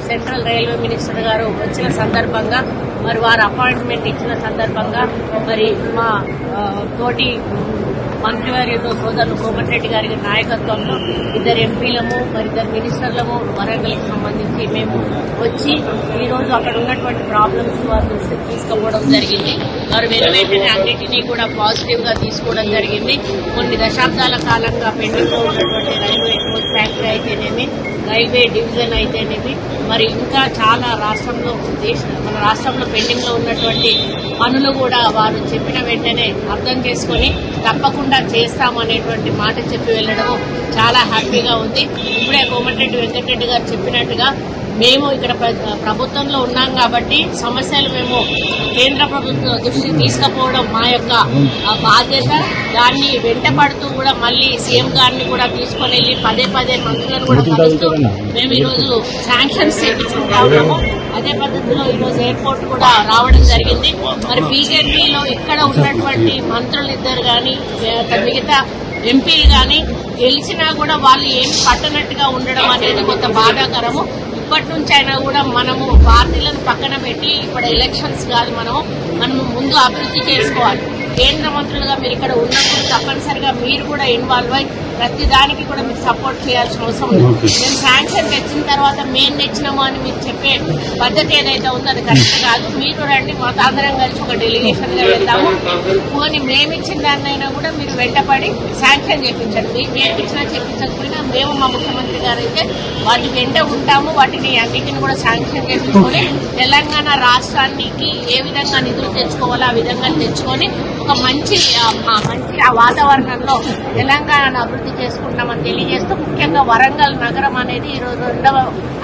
Central railway minister గారు వచ్చిన సందర్భంగా మరి వారు అపాయింట్మెంట్ ఇచ్చిన సందర్భంగా మరి మా తోటి మంత్రివర్యులు సోదరులు కోమటిరెడ్డి గారి నాయకత్వంలో 2 ఎంపీలము మరి 2 మినిస్టర్లము వరంగల్కి సంబంధించి మేము వచ్చి ఈ రోజు అక్కడ ఉన్నటువంటి ప్రాబ్లమ్స్ వారి దృష్టికి తీసుకుపోవడం జరిగింది. వారు వెంటనే అన్నింటినీ కూడా పాజిటివ్ గా తీసుకోవడం జరిగింది. కొన్ని దశాబ్దాల కాలంగా పెండింగ్ లో ఉన్నటువంటి రైల్వే కోచ్ ఫ్యాక్టరీ అయితేనేమి, రైల్వే డివిజన్ అయితేనేమి, మరి ఇంకా చాలా మన రాష్ట్రంలో పెండింగ్ లో ఉన్నటువంటి పనులు కూడా వారు చెప్పిన వెంటనే అర్థం చేసుకుని తప్పకుండా చేస్తామనేటువంటి మాట చెప్పి వెళ్లడం చాలా హ్యాపీగా ఉంది. ఇప్పుడే కోమటిరెడ్డి వెంకటరెడ్డి గారు చెప్పినట్టుగా మేము ఇక్కడ ప్రభుత్వంలో ఉన్నాం కాబట్టి సమస్యలు మేము కేంద్ర ప్రభుత్వం దృష్టికి తీసుకుపోవడం మా యొక్క బాధ్యత. దాన్ని వెంటపడుతూ కూడా మళ్లీ సీఎం గారిని కూడా తీసుకుని వెళ్లి పదే మంత్రులను కూడా కలుస్తూ మేము ఈరోజు శాంక్షన్స్ చేయించుకుంటా ఉన్నాము. అదే పద్ధతిలో ఈరోజు ఎయిర్పోర్ట్ కూడా రావడం జరిగింది. మరి బీజేపీలో ఇక్కడ ఉన్నటువంటి మంత్రులిద్దరు కానీ మిగతా ఎంపీలు కానీ గెలిచినా కూడా వాళ్ళు ఏమి పట్టనట్టుగా ఉండడం అనేది కొంత బాధాకరము. ఇప్పటి నుంచి అయినా కూడా మనము పార్టీలను పక్కన పెట్టి ఇప్పుడు ఎలక్షన్స్ కాదు, మనము ముందు అభివృద్ధి చేసుకోవాలి. కేంద్ర మంత్రులుగా మీరు ఇక్కడ ఉన్నప్పుడు తప్పనిసరిగా మీరు కూడా ఇన్వాల్వ్ అయ్యి ప్రతి దానికి కూడా మీకు సపోర్ట్ చేయాల్సిన అవసరం ఉంది. మేము శాంక్షన్ తెచ్చిన తర్వాత మేము తెచ్చినాము అని మీరు చెప్పే పద్ధతి ఏదైతే ఉందో అది కరెక్ట్ కాదు. మీరు రండి, మా అందరం కలిసి ఒక డెలిగేషన్ గా వెళ్తాము. పోనీ మేమిచ్చిన దాన్నైనా కూడా మీరు వెంటపడి శాంక్షన్ చేయించండి. మీరు ఇచ్చినా చెప్పించకపోయినా మేము మా ముఖ్యమంత్రి గారు అయితే వాటి వెంట ఉంటాము. వాటిని అన్నింటిని కూడా శాంక్షన్ చేయించుకొని తెలంగాణ రాష్ట్రానికి ఏ విధంగా నిధులు తెచ్చుకోవాలో ఆ విధంగా తెచ్చుకొని ఒక మంచి వాతావరణంలో తెలంగాణ అభివృద్ధి చేసుకుంటామని తెలియజేస్తూ, ముఖ్యంగా వరంగల్ నగరం అనేది ఈరోజు 2వ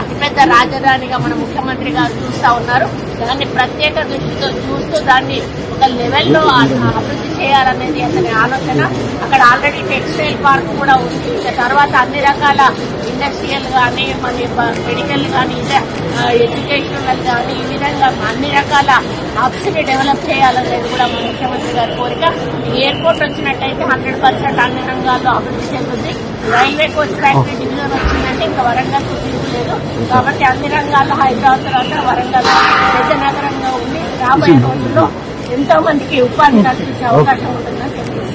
అతిపెద్ద రాజధానిగా మన ముఖ్యమంత్రి గారు చూస్తా ఉన్నారు. దాన్ని ప్రత్యేక దృష్టితో చూస్తూ దాన్ని ఒక లెవెల్లో అభివృద్ధి చేయాలనేది అతని ఆలోచన. అక్కడ ఆల్రెడీ టెక్స్టైల్ పార్క్ కూడా ఉంది. తర్వాత అన్ని రకాల ఇండస్ట్రియల్ కానీ మరి మెడికల్ కానీ ఎడ్యుకేషనల్ కానీ ఈ విధంగా అన్ని రకాల హబ్స్ ని డెవలప్ చేయాలనేది కూడా మన ముఖ్యమంత్రి గారి కోరిక. ఈ ఎయిర్పోర్ట్ వచ్చినట్టయితే 100% అన్ని రంగాల్లో అభివృద్ధి చెందుతుంది. రైల్వే కోచ్ ఫ్యాక్టరీ డివిజన్ వచ్చిందంటే ఇంకా వరంగల్ లేదు. కాబట్టి అన్ని రంగాల్లో హైదరాబాద్ తర్వాత వరంగల్ పెద్ద నగరంగా ఉండి రాబోయే రోజుల్లో ఎంతో మందికి ఉపాధి కల్పించే అవకాశం ఉంటుందని చెప్పేసి